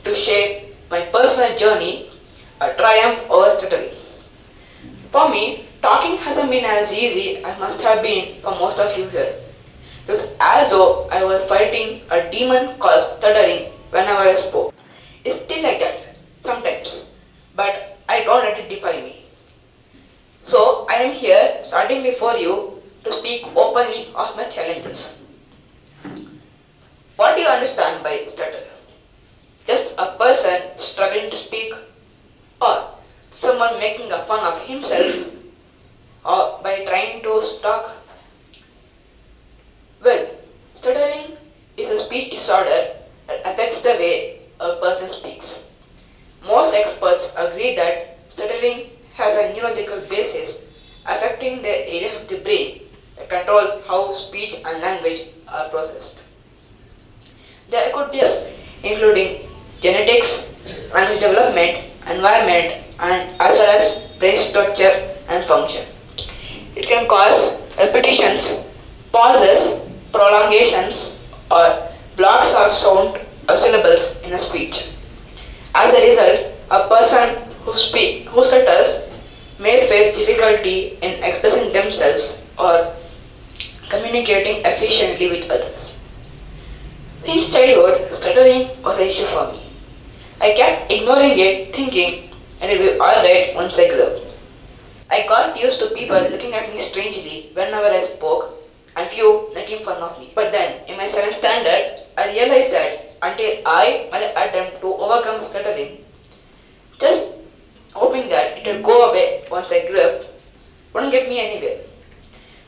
to share my personal journey, a triumph over stuttering. For me, talking hasn't been as easy as must have been for most of you here. It was as though I was fighting a demon called stuttering whenever I spoke. It's still like that, sometimes, but I don't let it define me. So I am here, starting before you, to speak openly of my challenges. What do you understand by stutter? Just a person struggling to speak, or someone making a fun of himself, or by trying to talk? Well, stuttering is a speech disorder that affects the way a person speaks. Most experts agree that stuttering has a neurological basis affecting the areas of the brain that control how speech and language are processed. There could be including genetics, language development, environment, and as well as brain structure and function. It can cause repetitions, pauses, prolongations, or blocks of sound or syllables in a speech. As a result, a person who stutters may face difficulty in expressing themselves or communicating efficiently with others. Since childhood, stuttering was an issue for me. I kept ignoring it, thinking that it would be alright once I grew up. I got used to people looking at me strangely whenever I spoke, and few making fun of me. But then, in my 7th standard, I realized that until I made an attempt to overcome stuttering, just hoping that it will go away once I grew up, wouldn't get me anywhere.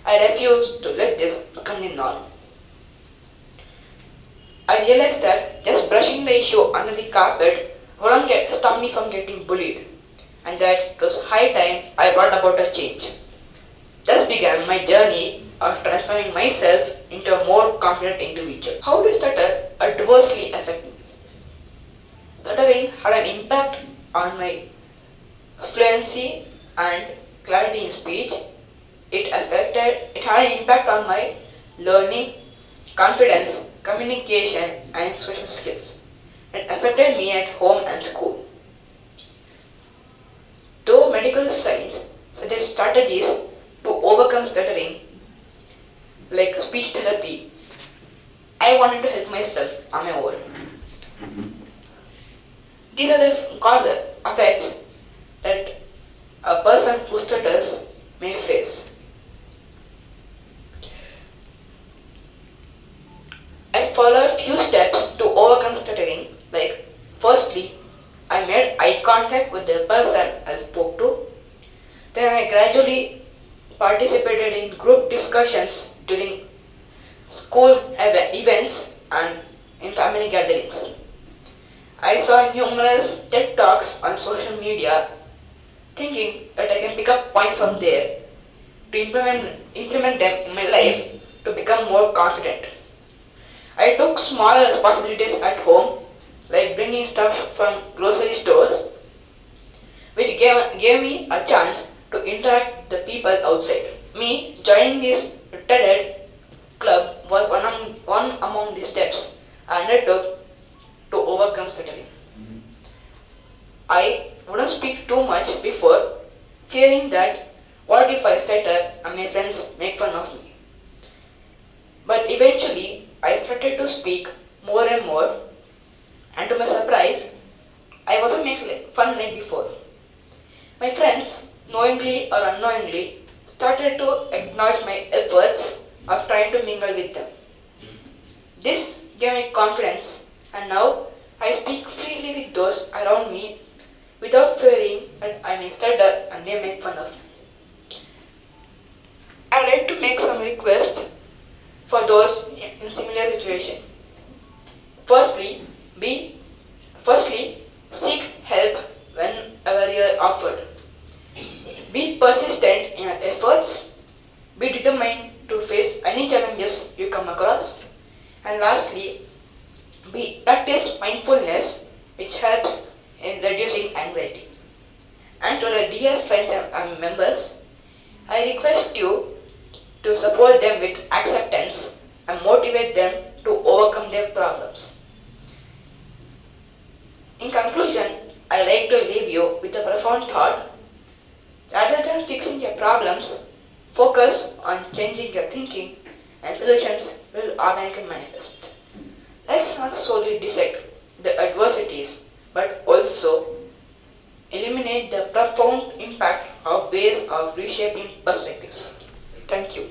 I refused to let this become the norm. I realized that just brushing the issue under the carpet wouldn't stop me from getting bullied, and that it was high time I brought about a change. Thus began my journey of transforming myself into a more confident individual. How did stutter adversely affect me? Stuttering had an impact on my fluency and clarity in speech. It had an impact on my learning, confidence, communication, and social skills. It affected me at home and school. Though medical science suggests strategies to overcome stuttering, like speech therapy, I wanted to help myself on my own. These are the causes, effects that a person who stutters may face. I followed few steps to overcome stuttering, like firstly, I made eye contact with the person I spoke to. Then I gradually participated in group discussions during school events and in family gatherings. I saw numerous TED Talks on social media, thinking that I can pick up points from there to implement them in my life to become more confident. I took small responsibilities at home, like bringing stuff from grocery stores, which gave me a chance to interact with the people outside. Me joining this TED club was one among the steps I undertook to overcome stuttering. I wouldn't speak too much before, fearing that what if I stutter and my friends make fun of me. But eventually, I started to speak more and more, and to my surprise, I wasn't making fun like before. My friends, knowingly or unknowingly, started to acknowledge my efforts of trying to mingle with them. This gave me confidence, and now I speak freely with those around me without fearing that I may stutter and they make fun of me. I would like to make some requests for those in similar situation. Firstly, seek help whenever you are offered. Be persistent in your efforts. Be determined to face any challenges you come across. And lastly, practice mindfulness, which helps in reducing anxiety. And to the dear friends and members, I request you to support them with acceptance and motivate them to overcome their problems. In conclusion, I like to leave you with a profound thought. Rather than fixing your problems, focus on changing your thinking and solutions will organically manifest. Let's not solely dissect the adversities but also eliminate the profound impact of ways of reshaping perspectives. Thank you.